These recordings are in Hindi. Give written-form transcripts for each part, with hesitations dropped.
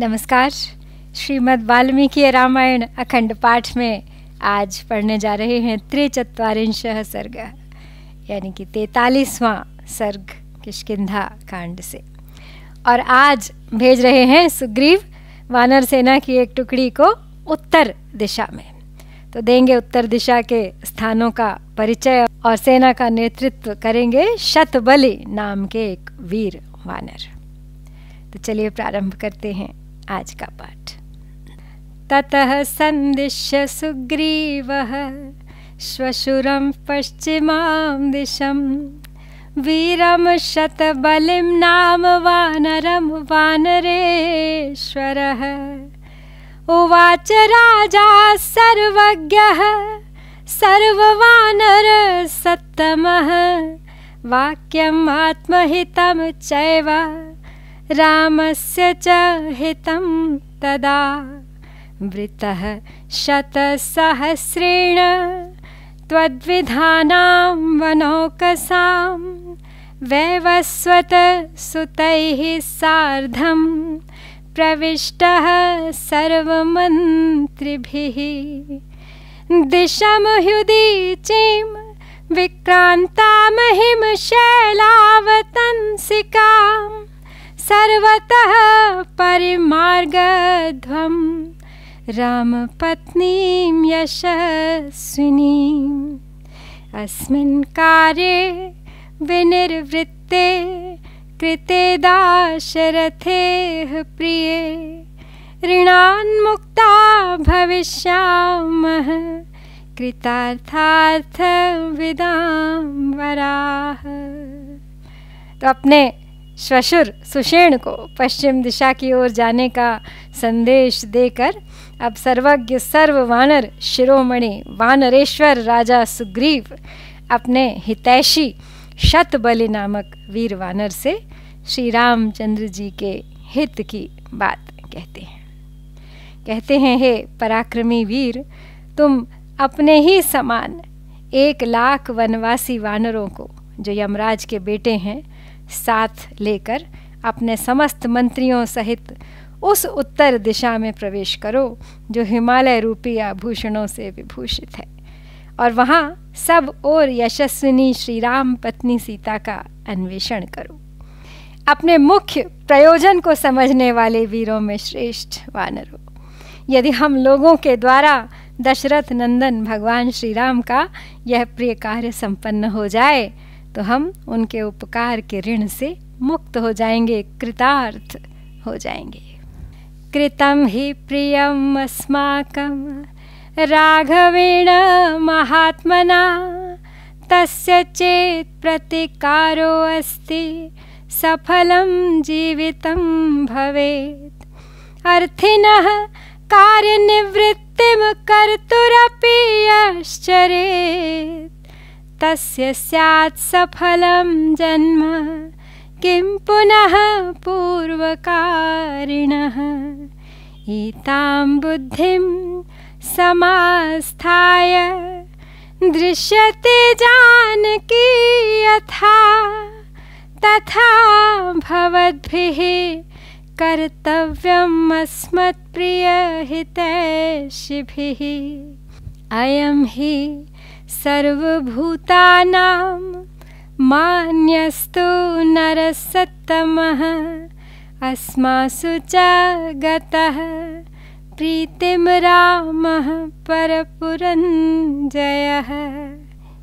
नमस्कार। श्रीमद् वाल्मीकि रामायण अखंड पाठ में आज पढ़ने जा रहे हैं त्रिचत्वारिंशः सर्ग, यानी कि 43वां सर्ग किष्किंधा कांड से। और आज भेज रहे हैं सुग्रीव वानर सेना की एक टुकड़ी को उत्तर दिशा में। तो देंगे उत्तर दिशा के स्थानों का परिचय और सेना का नेतृत्व करेंगे शतबली नाम के एक वीर वानर। तो चलिए प्रारंभ करते हैं आज का पाठ। ततः संदिश्य सुग्रीवः श्वशुरं पश्चिमां दिशं वीरं शतबलिं नाम वानरं वानरेश्वरः। उवाच राजा सर्वज्ञः सर्ववानर सत्तमः वाक्यम् आत्महितं चैव रामस्य च हितं तदा। वृतः शतसहस्रेण त्वद्विधानां वनौकसां वैवस्वत सुतैः सार्धं प्रविष्टः सर्वमन्त्रिभिः। दिशमह्युदीचीं विक्रान्तामहिं शैलावतंसिकां सर्वतः परिमार्गध्वं रामपत्नीं यशस्विनीम्। अस्मिन् कार्ये विनिर्वृत्ते कृते दाशरथेः प्रिये ऋणान्मुक्ता भविष्यामः कृतार्थार्थविदां वराः। तो अपने श्वशुर सुषेण को पश्चिम दिशा की ओर जाने का संदेश देकर अब सर्वज्ञ सर्व वानर शिरोमणि वानरेश्वर राजा सुग्रीव अपने हितैषी शतबली नामक वीर वानर से श्री रामचंद्र जी के हित की बात कहते हैं हे पराक्रमी वीर, तुम अपने ही समान 1,00,000 वनवासी वानरों को जो यमराज के बेटे हैं साथ लेकर अपने समस्त मंत्रियों सहित उस उत्तर दिशा में प्रवेश करो जो हिमालय रूपी आभूषणों से विभूषित है, और वहाँ सब और यशस्विनी श्री राम पत्नी सीता का अन्वेषण करो। अपने मुख्य प्रयोजन को समझने वाले वीरों में श्रेष्ठ वानर हो। यदि हम लोगों के द्वारा दशरथ नंदन भगवान श्री राम का यह प्रिय कार्य संपन्न हो जाए तो हम उनके उपकार के ऋण से मुक्त हो जाएंगे, कृतार्थ हो जाएंगे। कृतं हि प्रियम् अस्माकं राघवेण महात्मना तस्य चेत् प्रतिकारो अस्ति सफलं जीवितं भवेत्। अर्थिनः कार्यनिवृत्तिं कर्तुरपि यश्चरेत् तस्य स्यात् सफलं जन्म किं पुनः पूर्वकारिणः। एतां बुद्धिं समास्थाय दृश्यते जानकी यथा तथा भवद्भिः कर्तव्यम् अस्मत्प्रियहितैषिभिः। अयं हि सर्वभूतानां मान्यस्तु नरसत्तमः अस्मासु च गतः प्रीतिं रामः परपुरञ्जयः।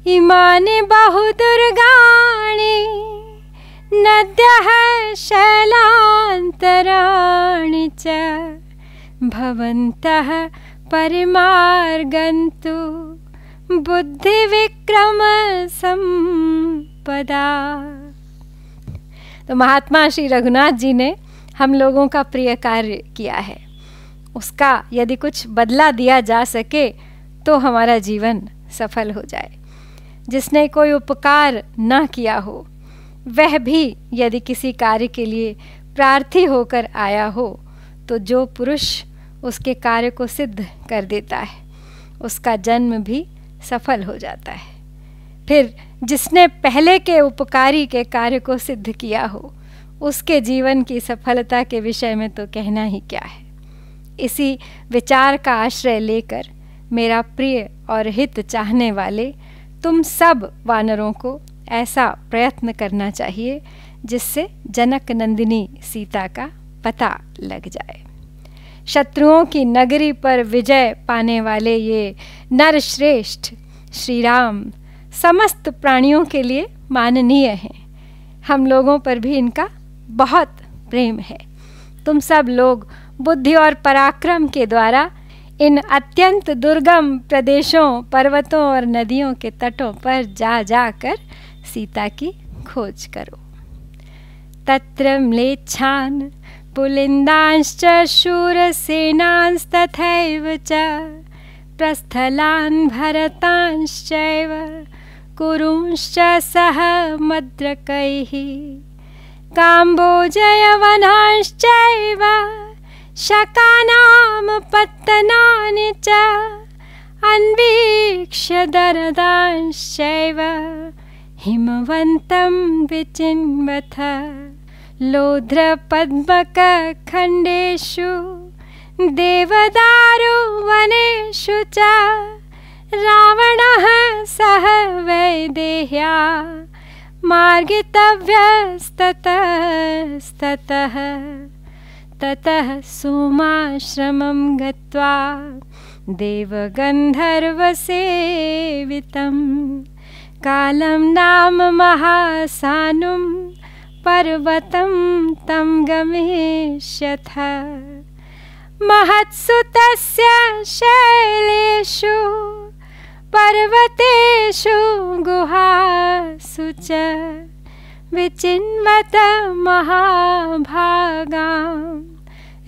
इमानि बहुदुर्गाणि नद्यः शैलान्तराणि च भवन्तः परिमार्गन्तु बुद्धिविक्रम संपदा। तो महात्मा श्री रघुनाथ जी ने हम लोगों का प्रिय कार्य किया है, उसका यदि कुछ बदला दिया जा सके तो हमारा जीवन सफल हो जाए। जिसने कोई उपकार न किया हो वह भी यदि किसी कार्य के लिए प्रार्थी होकर आया हो तो जो पुरुष उसके कार्य को सिद्ध कर देता है उसका जन्म भी सफल हो जाता है। फिर जिसने पहले के उपकारी के कार्य को सिद्ध किया हो उसके जीवन की सफलता के विषय में तो कहना ही क्या है। इसी विचार का आश्रय लेकर मेरा प्रिय और हित चाहने वाले तुम सब वानरों को ऐसा प्रयत्न करना चाहिए जिससे जनक नंदिनी सीता का पता लग जाए। शत्रुओं की नगरी पर विजय पाने वाले ये नरश्रेष्ठ श्री राम समस्त प्राणियों के लिए माननीय हैं। हम लोगों पर भी इनका बहुत प्रेम है। तुम सब लोग बुद्धि और पराक्रम के द्वारा इन अत्यंत दुर्गम प्रदेशों, पर्वतों और नदियों के तटों पर जा जाकर सीता की खोज करो। तत्र म्लेच्छान् पुलिन्दांश्च शूरसेनांस्तथैव च प्रस्थलान् भरतांश्चैव कुरुंश्च सह मद्रकैः काम्बोजयवनांश्चैव शकानां पत्तनानि च अन्वीक्ष्य दरदांश्चैव हिमवन्तं विचिन्वथ लोध्रपद्मकखण्डेषु देवदारुवनेषु च रावणः सह वैदेह्या मार्गितव्यस्ततः ततः सोमाश्रमं गत्वा देवगन्धर्वसेवितं कालं नाम महासानुं पर्वतं तं गमिष्यथ महत्सुतस्य शैलेषु पर्वतेषु गुहासु च विचिन्वत महाभागां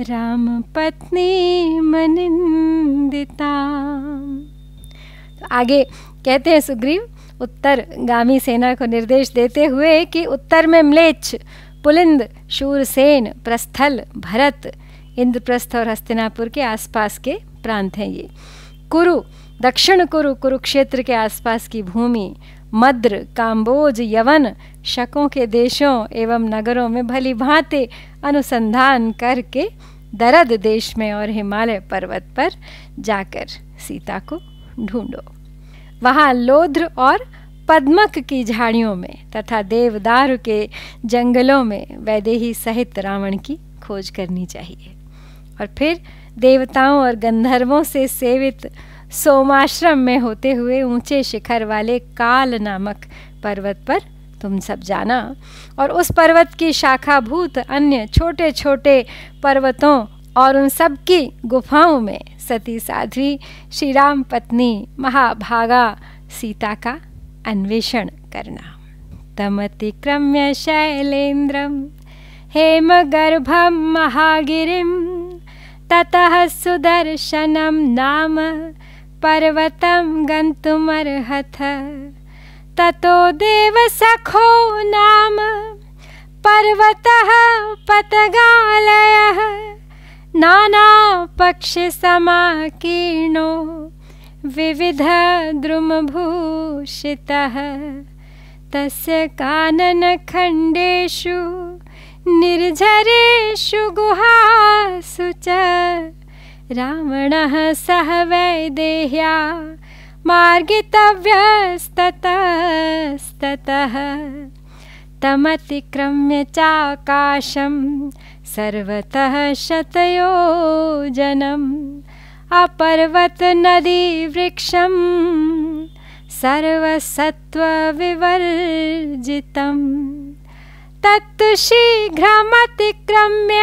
रामपत्नी मनिन्दिताम्। तो आगे कहते हैं सुग्रीव उत्तरगामी सेना को निर्देश देते हुए कि उत्तर में म्लेच्छ, पुलिंद, शूरसेन, प्रस्थल, भरत, इंद्रप्रस्थ और हस्तिनापुर के आसपास के प्रांत हैं ये। कुरु, दक्षिण कुरु, कुरुक्षेत्र के आसपास की भूमि, मद्र, काम्बोज, यवन, शकों के देशों एवं नगरों में भली भांति अनुसंधान करके दरद देश में और हिमालय पर्वत पर जाकर सीता को ढूंढो। वहाँ लोध्र और पद्मक की झाड़ियों में तथा देवदारू के जंगलों में वैदेही सहित रावण की खोज करनी चाहिए। और फिर देवताओं और गंधर्वों से सेवित सोमाश्रम में होते हुए ऊंचे शिखर वाले काल नामक पर्वत पर तुम सब जाना और उस पर्वत की शाखाभूत अन्य छोटे छोटे पर्वतों और उन सब की गुफाओं में सती साध्वी श्री राम पत्नी महाभागा सीता का अन्वेषण करना। तमतिक्रम्य शैलेन्द्रम हेमगर्भं महागिरिं ततः सुदर्शनं नाम पर्वतं गन्तुमर्हथ ततो देवसखो नाम पर्वतः पतगालयः नानापक्षिसमाकीर्णो विविधद्रुमभूषितः तस्य काननखण्डेषु निर्झरेषु गुहासु च रावणः सह वैदेह्या मार्गितव्यस्ततस्ततः तमतिक्रम्य चाकाशं सर्वतः शतयोजनम् अपर्वतनदीवृक्षं सर्वसत्त्वविवर्जितम् तत्तु शीघ्रमतिक्रम्य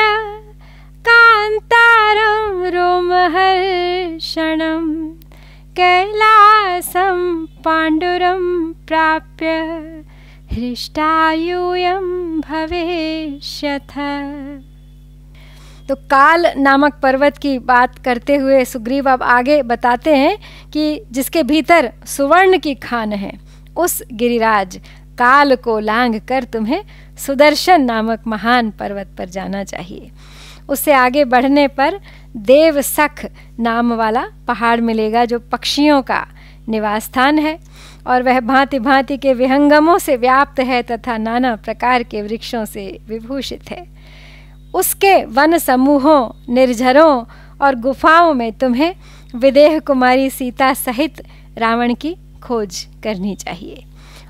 कान्तारं रोमहर्षणं कैलासं पाण्डुरं प्राप्य हृष्टायूयं भवेष्यथ। तो काल नामक पर्वत की बात करते हुए सुग्रीव अब आगे बताते हैं कि जिसके भीतर सुवर्ण की खान है, उस गिरिराज काल को लांघ कर तुम्हें सुदर्शन नामक महान पर्वत पर जाना चाहिए। उससे आगे बढ़ने पर देवसख नाम वाला पहाड़ मिलेगा जो पक्षियों का निवास स्थान है और वह भांति भांति के विहंगमों से व्याप्त है तथा नाना प्रकार के वृक्षों से विभूषित है। उसके वन समूहों, निर्झरों और गुफाओं में तुम्हें विदेह कुमारी सीता सहित रावण की खोज करनी चाहिए।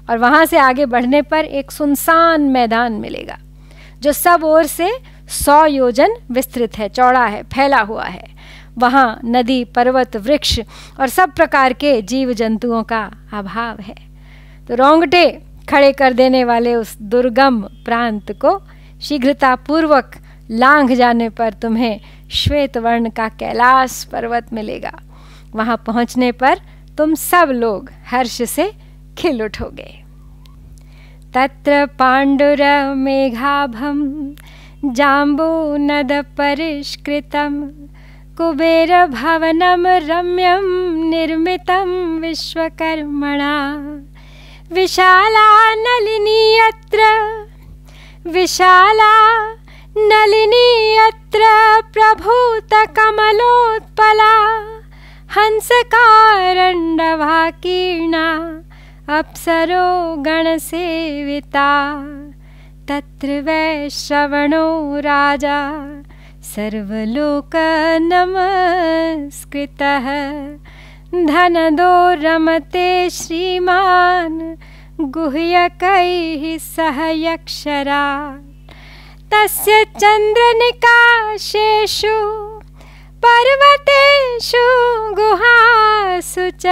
और वहाँ से आगे बढ़ने पर एक सुनसान मैदान मिलेगा जो सब ओर से 100 योजन विस्तृत है, चौड़ा है, फैला हुआ है। वहाँ नदी, पर्वत, वृक्ष और सब प्रकार के जीव जंतुओं का अभाव है। तो रोंगटे खड़े कर देने वाले उस दुर्गम प्रांत को शीघ्रतापूर्वक लांघ जाने पर तुम्हें श्वेत वर्ण का कैलाश पर्वत मिलेगा। वहाँ पहुँचने पर तुम सब लोग हर्ष से खिल उठोगे। तत्र पांडुर मेघाभम जाम्बूनद परिष्कृतम कुबेर भवनम रम्यम निर्मितम विश्वकर्मणा विशाला नलिनी यत्र प्रभूत कमलोत्पला हंसकारण्डवाकीर्णा अप्सरो गणसेविता तत्र वैश्रवणो राजा सर्वलोक नमस्कृतः धनदो रमते श्रीमान् गुह्यकैः सह यक्षरा तस्य चन्द्रनिकाशेषु पर्वतेषु गुहासु च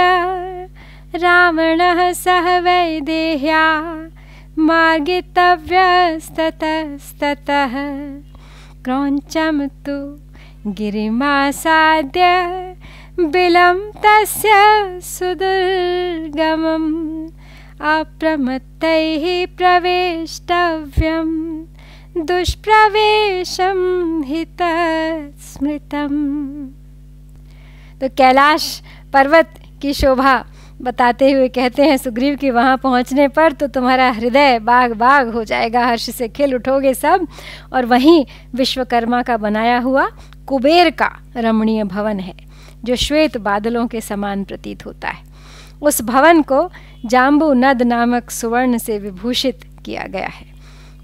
रावणः सह वैदेह्या मार्गितव्यस्ततस्ततः क्रौञ्चं तु गिरिमासाद्य बिलं तस्य सुदुर्गमम् अप्रमत्तैः प्रवेष्टव्यं दुष्प्रवेशं हित स्मृतम्। तो कैलाश पर्वत की शोभा बताते हुए कहते हैं सुग्रीव कि वहाँ पहुँचने पर तो तुम्हारा हृदय बाग बाग हो जाएगा, हर्ष से खिल उठोगे सब। और वहीं विश्वकर्मा का बनाया हुआ कुबेर का रमणीय भवन है जो श्वेत बादलों के समान प्रतीत होता है। उस भवन को जाम्बू नद नामक सुवर्ण से विभूषित किया गया है।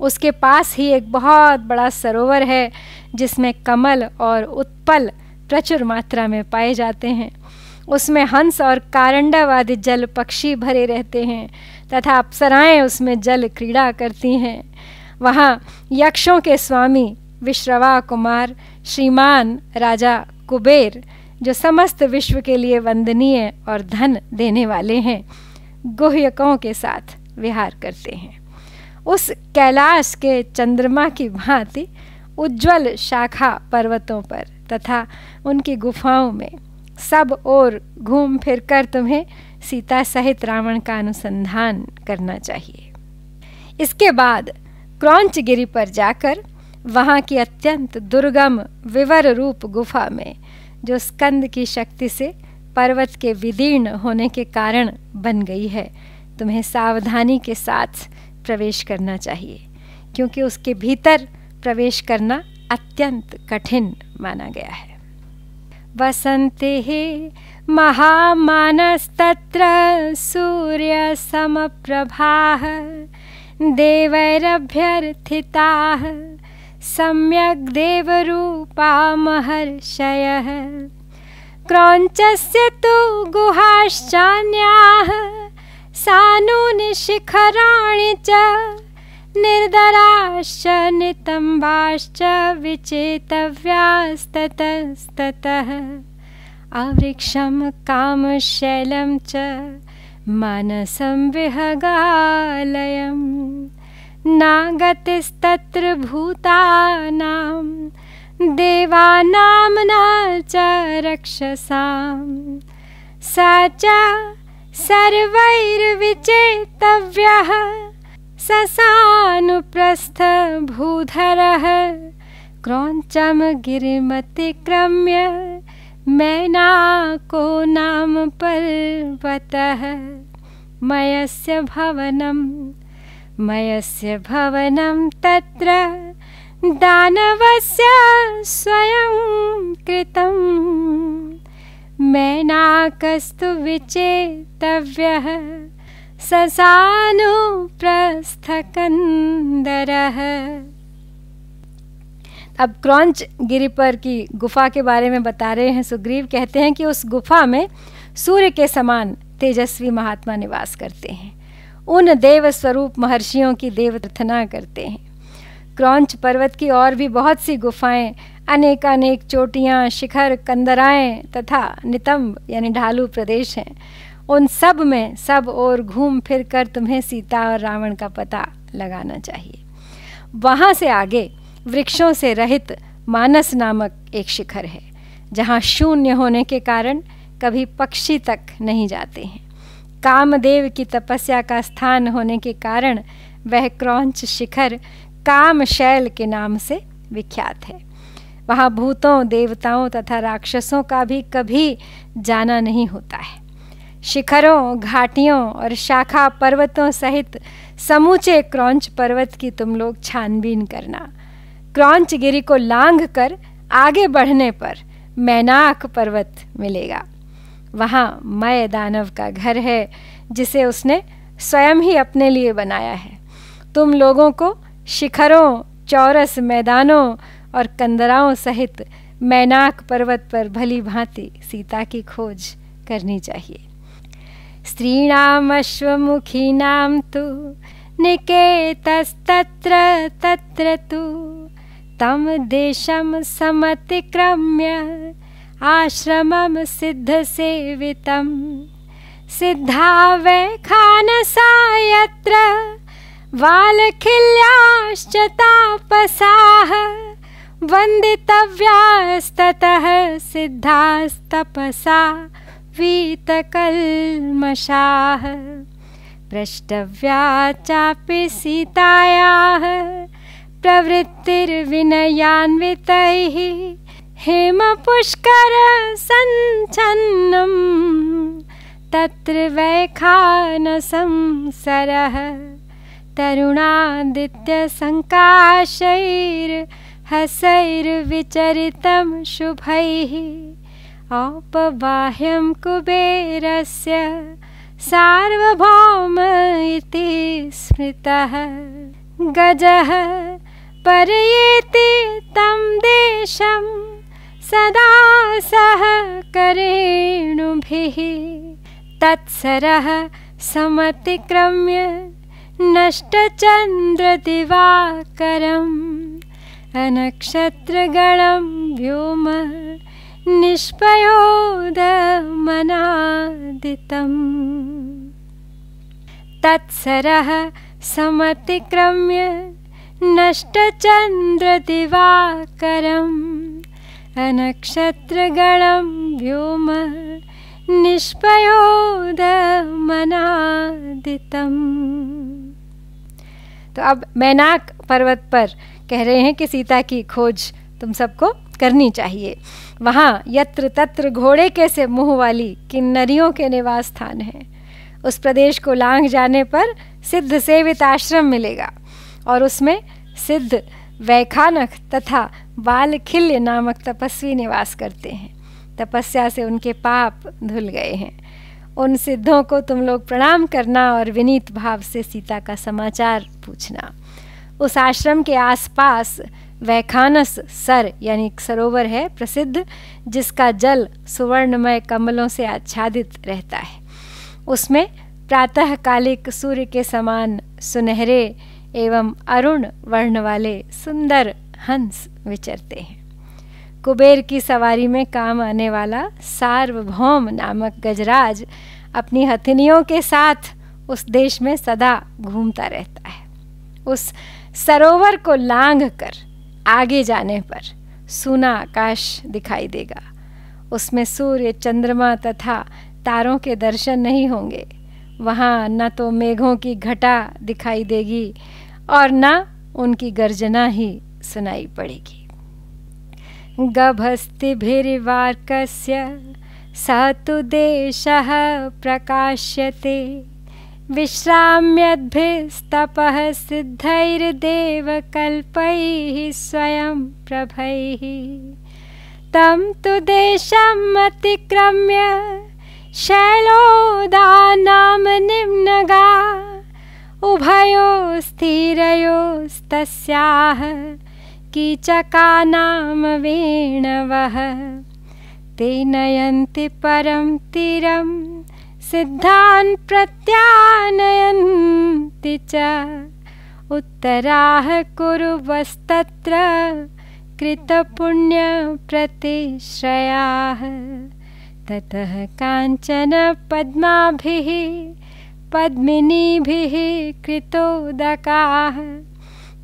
उसके पास ही एक बहुत बड़ा सरोवर है जिसमें कमल और उत्पल प्रचुर मात्रा में पाए जाते हैं। उसमें हंस और कारंडव आदि जल पक्षी भरे रहते हैं तथा अप्सराएं उसमें जल क्रीड़ा करती हैं। वहाँ यक्षों के स्वामी विश्रवा कुमार श्रीमान राजा कुबेर, जो समस्त विश्व के लिए वंदनीय और धन देने वाले हैं, गुह्यकों के साथ विहार करते हैं। उस कैलाश के चंद्रमा की भांति उज्ज्वल शाखा पर्वतों पर तथा उनकी गुफाओं में सब ओर घूम फिर कर तुम्हें सीता सहित रावण का अनुसंधान करना चाहिए। इसके बाद क्रौंचगिरी पर जाकर वहाँ की अत्यंत दुर्गम विवर रूप गुफा में, जो स्कंद की शक्ति से पर्वत के विदीर्ण होने के कारण बन गई है, तुम्हें सावधानी के साथ प्रवेश करना चाहिए, क्योंकि उसके भीतर प्रवेश करना अत्यंत कठिन माना गया है। वसन्तिः महामानस्तत्र सूर्य समप्रभाः देवैरभ्यर्थिताः सम्यक् देवरूपा महर्षयः क्रौञ्चस्य तु गुहाश्चान्याः सानूनि शिखराणि च निर्दराश्च नितम्बाश्च विचेतव्यास्ततस्ततः आवृक्षं कामशैलं च मानसं विहगालयं नागतिस्तत्र भूतानां देवानां न च रक्षसां सा च सर्वैर्विचेतव्यः ससानुप्रस्थभूधरः क्रौञ्चं गिरिमतिक्रम्य मैनाको नाम पर्वतः मयस्य भवनं तत्र दानवस्य स्वयं कृतं मैनाकस्तु विचेतव्यः ससानुप्रस्थकन्दरः। अब क्रौंच गिरि पर की गुफा के बारे में बता रहे हैं सुग्रीव। कहते हैं कि उस गुफा में सूर्य के समान तेजस्वी महात्मा निवास करते हैं। उन देव स्वरूप महर्षियों की देव प्रार्थना करते हैं। क्रौंच पर्वत की और भी बहुत सी गुफाएं, अनेकानेक चोटियां, शिखर, कंदराएं तथा नितंब यानी ढालू प्रदेश हैं। उन सब में सब ओर घूम फिर कर तुम्हें सीता और रावण का पता लगाना चाहिए। वहाँ से आगे वृक्षों से रहित मानस नामक एक शिखर है, जहाँ शून्य होने के कारण कभी पक्षी तक नहीं जाते हैं। कामदेव की तपस्या का स्थान होने के कारण वह क्रौंच शिखर कामशैल के नाम से विख्यात है। वहाँ भूतों, देवताओं तथा राक्षसों का भी कभी जाना नहीं होता है। शिखरों, घाटियों और शाखा पर्वतों सहित समूचे क्रौंच पर्वत की तुम लोग छानबीन करना। क्रौंच गिरि को लांघ कर आगे बढ़ने पर मैनाक पर्वत मिलेगा। वहाँ मय दानव का घर है, जिसे उसने स्वयं ही अपने लिए बनाया है। तुम लोगों को शिखरों, चौरस मैदानों और कंदराओं सहित मैनाक पर्वत पर भली भांति सीता की खोज करनी चाहिए। स्त्रीणामश्वमुखीनां तु निकेतस्तत्र तत्र तु तम देशं समतिक्रम्य आश्रमं सिद्धसेवितं सिद्धा वैखानसा यत्र वालखिल्याश्च तापसाः वन्दितव्यास्ततः सिद्धास्तपसा वीतकल्मषाः प्रष्टव्या चापि सीतायाः प्रवृत्तिर्विनयान्वितैः हेमपुष्कर सञ्छन्नं तत्र वैखानसं सरः तरुणादित्यसङ्काशैर्हसैर्विचरितं शुभैः औपबाह्यं कुबेरस्य सार्वभौम इति स्मृतः गजः परयेति तं देशं सदा सह करेणुभिः तत्सरः समतिक्रम्य नष्टचन्द्रदिवाकरम् अनक्षत्रगणं व्योम निष्पयोदमनादितम् तत्सरः समतिक्रम्य नष्टचन्द्रदिवाकरम् अनक्षत्रगणं व्योम निष्पयोदमनादितम्। तो अब मैनाक पर्वत पर कह रहे हैं कि सीता की खोज तुम सबको करनी चाहिए। वहाँ यत्र तत्र घोड़े के से मुँह वाली किन्नरियों के निवास स्थान है। उस प्रदेश को लांघ जाने पर सिद्ध सेवित आश्रम मिलेगा और उसमें सिद्ध, वैखानक तथा बालखिल्य नामक तपस्वी निवास करते हैं। तपस्या से उनके पाप धुल गए हैं। उन सिद्धों को तुम लोग प्रणाम करना और विनीत भाव से सीता का समाचार पूछना। उस आश्रम के आसपास वैखानस सर यानी सरोवर है प्रसिद्ध, जिसका जल सुवर्णमय कमलों से आच्छादित रहता है। उसमें प्रातःकालिक सूर्य के समान सुनहरे एवं अरुण वर्ण वाले सुंदर हंस विचरते हैं। कुबेर की सवारी में काम आने वाला सार्वभौम नामक गजराज अपनी हथिनियों के साथ उस देश में सदा घूमता रहता है। उस सरोवर को लांघ कर आगे जाने पर सूना आकाश दिखाई देगा। उसमें सूर्य, चंद्रमा तथा तारों के दर्शन नहीं होंगे। वहाँ न तो मेघों की घटा दिखाई देगी और न उनकी गर्जना ही सुनाई पड़ेगी। गभस्तिभिर्वार्कस्य स तु देशः प्रकाश्यते विश्राम्यद्भिस्तपः सिद्धैर्देवकल्पैः स्वयं प्रभैः तं तु देशम् अतिक्रम्य शैलोदानाम निम्नगा उभयोस्थिरयोस्तस्याः कीचकानाम वेणवः ते नयन्ति परं तीरं सिद्धान् प्रत्यानयन्ति च उत्तराः कुरुवस्तत्र कृतपुण्यप्रतिश्रयाः ततः काञ्चन पद्माभिः पद्मिनीभिः कृतोदकाः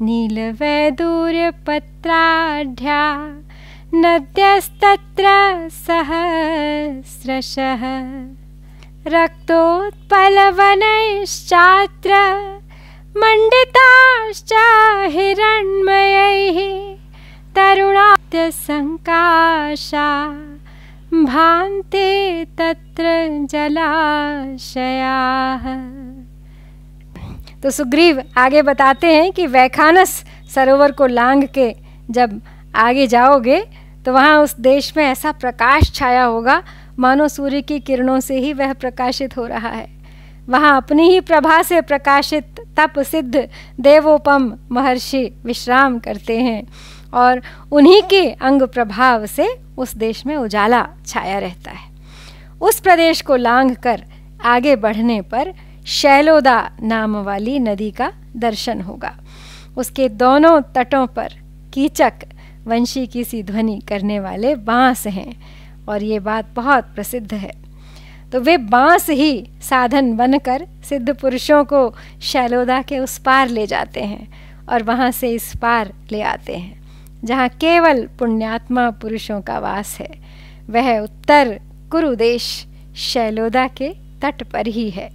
नीलवैदूर्यपत्राढ्या नद्यस्तत्र सहस्रशः रक्तोत्पलवनैश्चात्र मण्डिताश्च हिरण्मयैः तरुणात्यसङ्काशा भान्ते तत्र जलाशयाः। तो सुग्रीव आगे बताते हैं कि वैखानस सरोवर को लांघ के जब आगे जाओगे तो वहाँ उस देश में ऐसा प्रकाश छाया होगा मानो सूर्य की किरणों से ही वह प्रकाशित हो रहा है। वहाँ अपनी ही प्रभा से प्रकाशित तप सिद्ध देवोपम महर्षि विश्राम करते हैं और उन्हीं के अंग प्रभाव से उस देश में उजाला छाया रहता है। उस प्रदेश को लांघकर आगे बढ़ने पर शैलोदा नाम वाली नदी का दर्शन होगा। उसके दोनों तटों पर कीचक वंशी की सी ध्वनि करने वाले बांस हैं और ये बात बहुत प्रसिद्ध है। तो वे बांस ही साधन बनकर सिद्ध पुरुषों को शैलोदा के उस पार ले जाते हैं और वहाँ से इस पार ले आते हैं जहाँ केवल पुण्यात्मा पुरुषों का वास है। वह उत्तर कुरुदेश शैलोदा के तट पर ही है।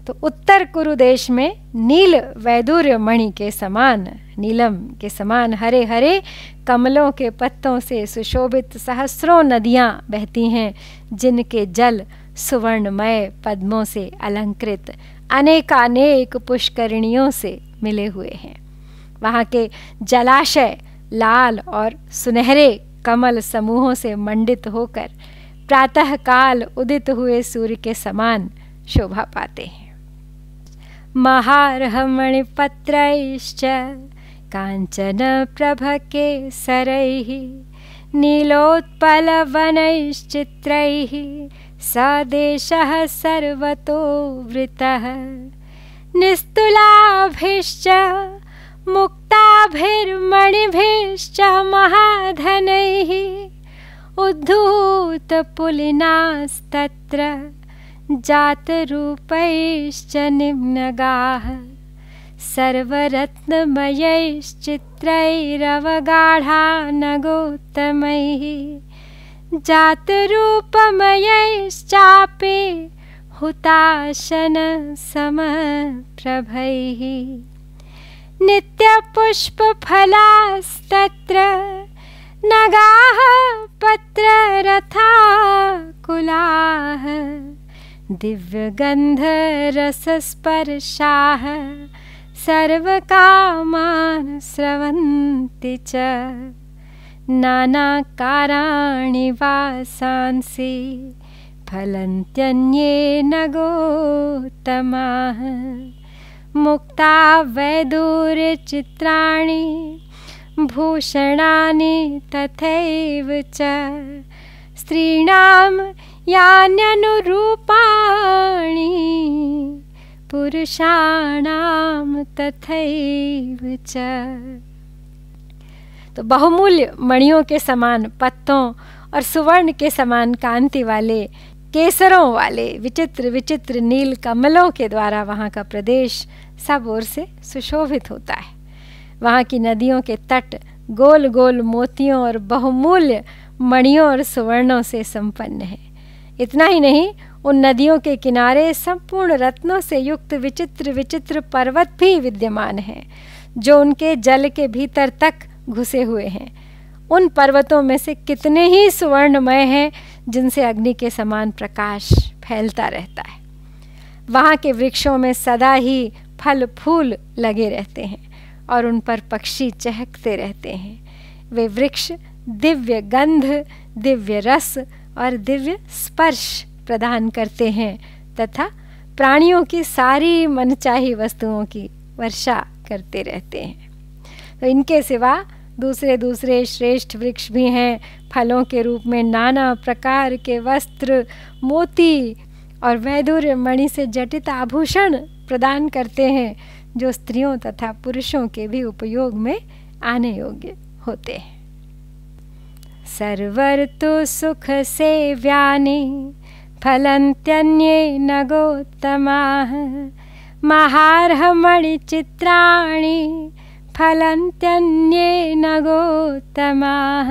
तो उत्तर कुरुदेश में नील वैदूर्य मणि के समान, नीलम के समान हरे हरे कमलों के पत्तों से सुशोभित सहस्रों नदियाँ बहती हैं, जिनके जल सुवर्णमय पद्मों से अलंकृत अनेकानेक पुष्करिणियों से मिले हुए हैं। वहाँ के जलाशय लाल और सुनहरे कमल समूहों से मंडित होकर प्रातःकाल उदित हुए सूर्य के समान शोभा पाते हैं। महार्हमणिपत्रैश्च कांचन प्रभकेसरैः नीलोत्पलवनैश्चित्रैः स देशः सर्वतो वृतः निस्तुलाभिश्च मुक्ताभिर्मणिभिश्च महाधनैः उद्धूतपुलिनास्तत्र जातरूपैश्च निम्नगाः सर्वरत्नमयैश्चित्रैरवगाढा नगोत्तमैः जातरूपमयैश्चापि हुताशनसमप्रभैः नित्यपुष्पफलास्तत्र नगाः पत्ररथाकुलाः दिव्यगन्धरसस्पर्शाः सर्वकामान् स्रवन्ति च नानाकाराणि वासांसि फलन्त्यन्ये नगोत्तमाः मुक्ता वैदूर्यचित्राणि भूषणानि तथैव च स्त्रीणां यान्यनुरूपाणि पुरुषाणां तथैव च। तो बहुमूल्य मणियों के समान पत्तों और सुवर्ण के समान कांति वाले केसरों वाले विचित्र विचित्र नील कमलों के द्वारा वहाँ का प्रदेश सब ओर से सुशोभित होता है। वहाँ की नदियों के तट गोल गोल मोतियों और बहुमूल्य मणियों और सुवर्णों से संपन्न है। इतना ही नहीं, उन नदियों के किनारे संपूर्ण रत्नों से युक्त विचित्र विचित्र पर्वत भी विद्यमान हैं, जो उनके जल के भीतर तक घुसे हुए हैं। उन पर्वतों में से कितने ही सुवर्णमय हैं, जिनसे अग्नि के समान प्रकाश फैलता रहता है। वहाँ के वृक्षों में सदा ही फल फूल लगे रहते हैं और उन पर पक्षी चहकते रहते हैं। वे वृक्ष दिव्य गंध, दिव्य रस और दिव्य स्पर्श प्रदान करते हैं तथा प्राणियों की सारी मनचाही वस्तुओं की वर्षा करते रहते हैं। तो इनके सिवा दूसरे दूसरे श्रेष्ठ वृक्ष भी हैं। फलों के रूप में नाना प्रकार के वस्त्र, मोती और वैदुर्य मणि से जटित आभूषण प्रदान करते हैं, जो स्त्रियों तथा पुरुषों के भी उपयोग में आने योग्य होते हैं। सर्वर्तु सुख सेव्यानि फलन्त्यन्ये नगोत्तमाः महार्हमणि चित्राणि फलन्त्यन्ये नगोत्तमाः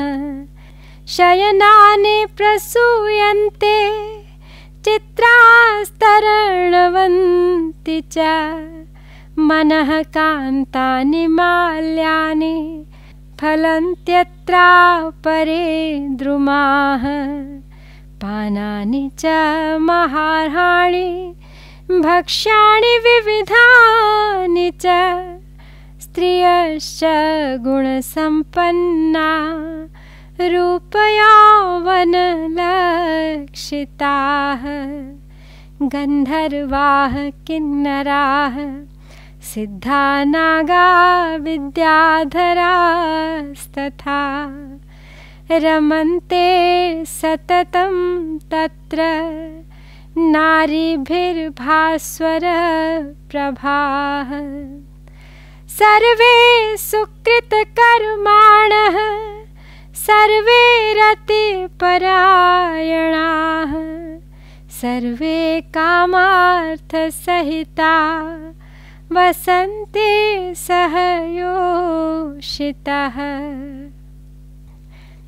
शयनानि प्रसूयन्ते चित्रास्तरणवन्ति च मनः कान्तानि माल्यानि फलन्त्यत्रापरे द्रुमाः पानानि च महार्हाणि भक्ष्याणि विविधानि च स्त्रियश्च गुणसम्पन्ना रूपयौवनलक्षिताः गन्धर्वाः किन्नराः सिद्धा नागा विद्याधरास्तथा रमन्ते सततं तत्र नारीभिर्भास्वर प्रभाः सर्वे सुकृतकर्माणः सर्वे रतिपरायणाः सर्वे कामार्थसहिता वसन्ते सहयोषितः।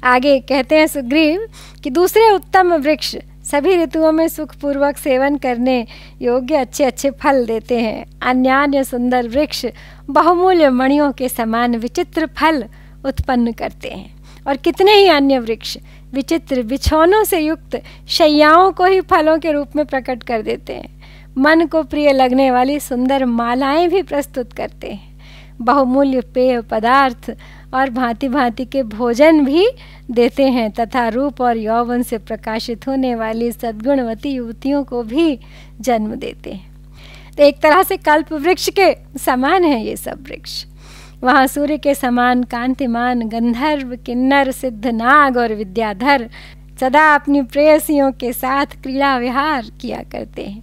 आगे कहते हैं सुग्रीव कि दूसरे उत्तम वृक्ष सभी ऋतुओं में सुखपूर्वक सेवन करने योग्य अच्छे अच्छे फल देते हैं। अन्यान्य सुंदर वृक्ष बहुमूल्य मणियों के समान विचित्र फल उत्पन्न करते हैं, और कितने ही अन्य वृक्ष विचित्र बिछौनों से युक्त शैयाओं को ही फलों के रूप में प्रकट कर देते हैं। मन को प्रिय लगने वाली सुंदर मालाएं भी प्रस्तुत करते हैं। बहुमूल्य पेय पदार्थ और भांति भांति के भोजन भी देते हैं तथा रूप और यौवन से प्रकाशित होने वाली सद्गुणवती युवतियों को भी जन्म देते हैं। तो एक तरह से कल्प वृक्ष के समान है ये सब वृक्ष। वहाँ सूर्य के समान कांतिमान गंधर्व, किन्नर, सिद्ध नाग और विद्याधर सदा अपनी प्रेयसियों के साथ क्रीड़ा विहार किया करते हैं।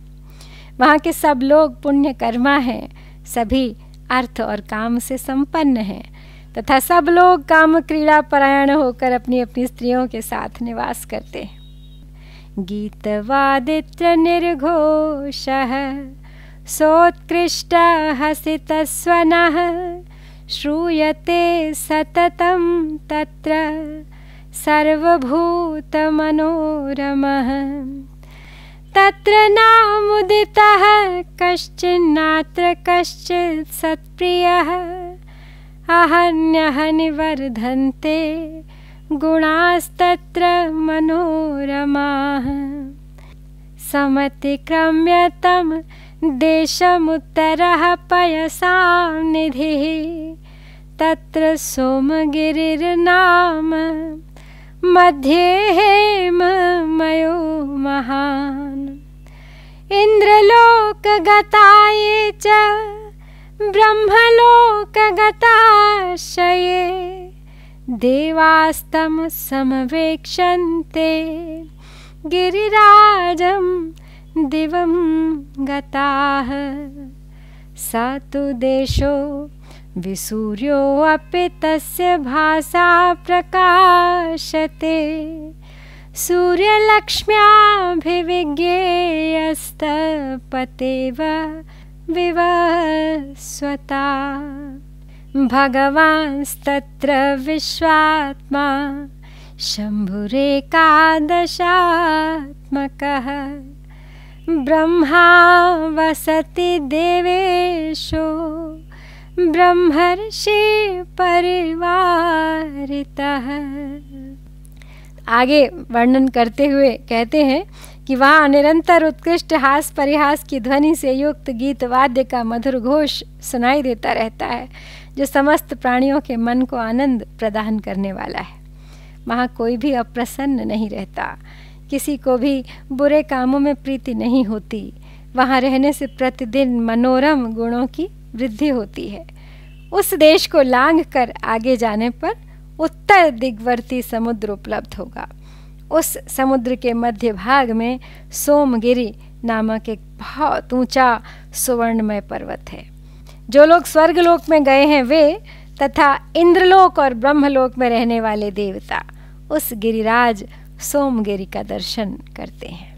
वहाँ के सब लोग पुण्य कर्मा हैं, सभी अर्थ और काम से संपन्न हैं तथा सब लोग काम क्रीड़ा परायण होकर अपनी अपनी स्त्रियों के साथ निवास करते हैं। गीतवादित्र निर्घोषः सोत्कृष्ट हसितस्वनः श्रूयते सततं तत्र सर्वभूतमनोरमः तत्र नामुदितः कश्चिन्नात्र कश्चित् सत्प्रियः अहन्यः निवर्धन्ते गुणास्तत्र मनोरमाः समतिक्रम्य तं देशमुत्तरः पयसां निधिः तत्र सोमगिरिर्नाम मध्ये हेममयो महान् इन्द्रलोकगता ये च ब्रह्मलोकगताश्चये देवास्तं समवेक्षन्ते गिरिराजं दिवं गताः स तु देशो विसूर्योऽपि तस्य भासा प्रकाशते सूर्यलक्ष्म्याभिविज्ञेयस्तपतेव विवस्वता भगवांस्तत्र विश्वात्मा शम्भुरेकादशात्मकः ब्रह्मा वसति देवेशो ब्रह्मर्षि परिवारितः। आगे वर्णन करते हुए कहते हैं कि वहाँ निरंतर उत्कृष्ट हास परिहास की ध्वनि से युक्त गीत वाद्य का मधुर घोष सुनाई देता रहता है, जो समस्त प्राणियों के मन को आनंद प्रदान करने वाला है। वहाँ कोई भी अप्रसन्न नहीं रहता। किसी को भी बुरे कामों में प्रीति नहीं होती। वहाँ रहने से प्रतिदिन मनोरम गुणों की वृद्धि होती है। उस देश को लांघ कर आगे जाने पर उत्तर दिग्वर्ती समुद्र उपलब्ध होगा। उस समुद्र के मध्य भाग में सोमगिरी नामक एक बहुत ऊंचा सुवर्णमय पर्वत है। जो लोग स्वर्गलोक में गए हैं वे तथा इंद्रलोक और ब्रह्मलोक में रहने वाले देवता उस गिरिराज सोमगिरी का दर्शन करते हैं।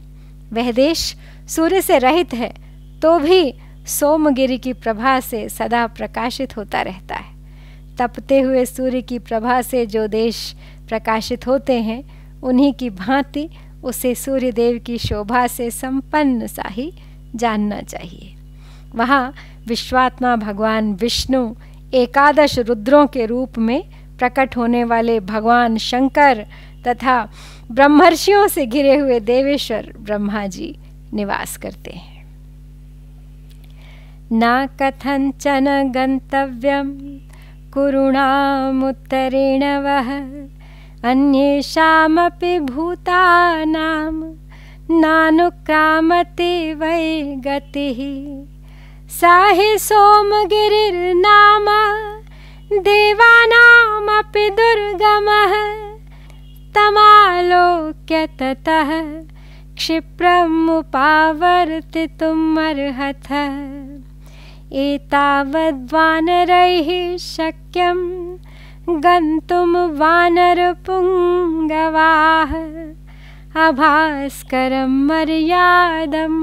वह देश सूर्य से रहित है तो भी सोमगिरी की प्रभा से सदा प्रकाशित होता रहता है। तपते हुए सूर्य की प्रभा से जो देश प्रकाशित होते हैं उन्हीं की भांति उसे सूर्यदेव की शोभा से संपन्न सा ही जानना चाहिए। वहाँ विश्वात्मा भगवान विष्णु एकादश रुद्रों के रूप में प्रकट होने वाले भगवान शंकर तथा ब्रह्मर्षियों से घिरे हुए देवेश्वर ब्रह्मा जी निवास करते हैं। न कथंचन गंतव्यम कुरुणामुत्तरेण वह अन्येषामपि भूतानां नानुक्रामति वै गतिः। सा हि सोमगिरिर्नाम देवानामपि दुर्गमः तमालोक्य ततः क्षिप्रमुपावर्तितुमर्हथ। एतावद्वानरैः शक्यं गन्तुं वानरपुङ्गवाः अभास्करं मर्यादं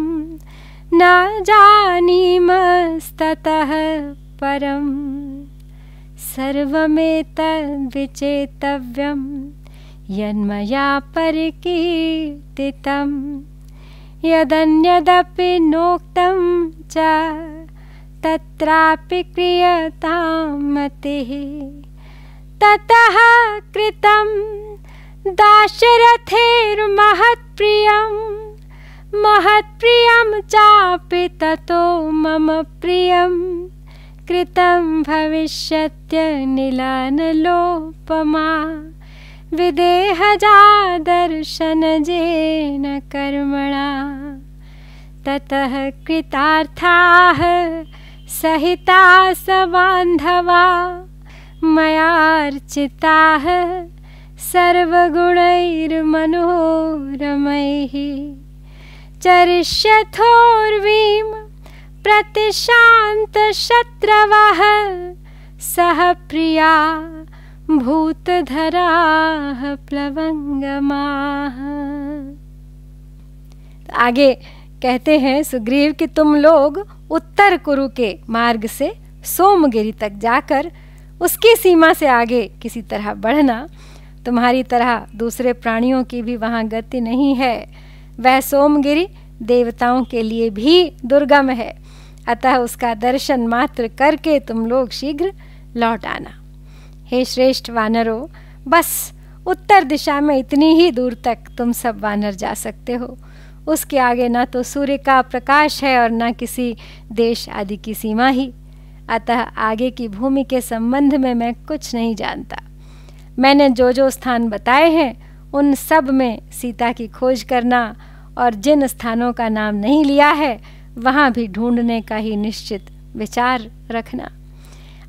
न जानीमस्ततः परम्। सर्वमेतद्विचेतव्यं यन्मया परिकीर्तितं यदन्यदपि नोक्तं च तत्रापि क्रियतां मतिः। ततः कृतं दाशरथेर्महत्प्रियं महत्प्रियं चापि ततो मम प्रियं कृतं भविष्यत्यनिलानलोपमा विदेहजादर्शनजेन कर्मणा। ततः कृतार्थाः सहिता सबान्धवा मयार्चिताः सर्वगुणैर्मनोरमैः। चरिष्यथोर्वीं प्रतिशान्तशत्रवः सह प्रिया भूतधराः प्लवंगमाः। आगे कहते हैं सुग्रीव कि तुम लोग उत्तर कुरु के मार्ग से सोमगिरी तक जाकर उसकी सीमा से आगे किसी तरह बढ़ना। तुम्हारी तरह दूसरे प्राणियों की भी वहाँ गति नहीं है। वह सोमगिरी देवताओं के लिए भी दुर्गम है, अतः उसका दर्शन मात्र करके तुम लोग शीघ्र लौट आना। हे श्रेष्ठ वानरों, बस उत्तर दिशा में इतनी ही दूर तक तुम सब वानर जा सकते हो। उसके आगे ना तो सूर्य का प्रकाश है और ना किसी देश आदि की सीमा ही। अतः आगे की भूमि के संबंध में मैं कुछ नहीं जानता। मैंने जो जो स्थान बताए हैं उन सब में सीता की खोज करना और जिन स्थानों का नाम नहीं लिया है वहाँ भी ढूंढने का ही निश्चित विचार रखना।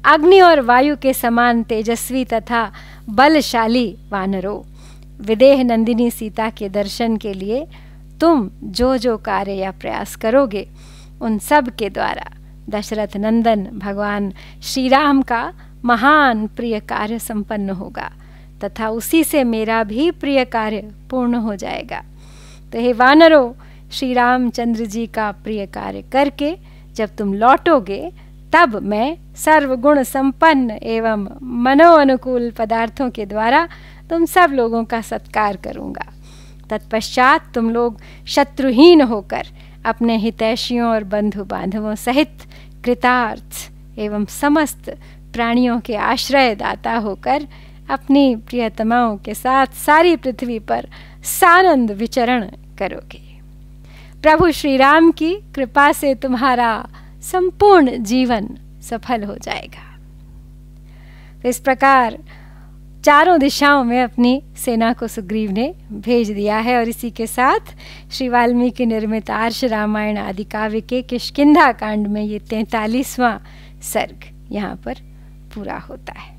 अग्नि और वायु के समान तेजस्वी तथा बलशाली वानरों, विदेह नंदिनी सीता के दर्शन के लिए तुम जो जो कार्य या प्रयास करोगे उन सब के द्वारा दशरथ नंदन भगवान श्री राम का महान प्रिय कार्य संपन्न होगा तथा उसी से मेरा भी प्रिय कार्य पूर्ण हो जाएगा। तो हे वानरों, श्री रामचंद्र जी का प्रिय कार्य करके जब तुम लौटोगे तब मैं सर्वगुण संपन्न एवं मनोअनुकूल पदार्थों के द्वारा तुम सब लोगों का सत्कार करूँगा। तत्पश्चात तुम लोग शत्रुहीन होकर अपने हितैषियों और बंधु बांधवों सहित कृतार्थ एवं समस्त प्राणियों के आश्रय दाता होकर अपनी प्रियतमाओं के साथ सारी पृथ्वी पर सानंद विचरण करोगे। प्रभु श्री राम की कृपा से तुम्हारा संपूर्ण जीवन सफल हो जाएगा। तो इस प्रकार चारों दिशाओं में अपनी सेना को सुग्रीव ने भेज दिया है। और इसी के साथ श्री वाल्मीकि निर्मित आर्ष रामायण आदि काव्य के किष्किंधा कांड में ये 43वां सर्ग यहाँ पर पूरा होता है।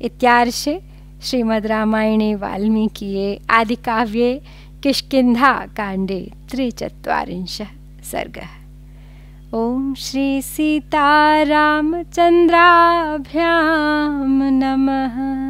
इत्यार्षे श्रीमद् रामायणे वाल्मीकिये आदिकाव्ये किष्किंधा कांडे 43 सर्गः। ओम श्री सीतारामचंद्राभ्यां नमः।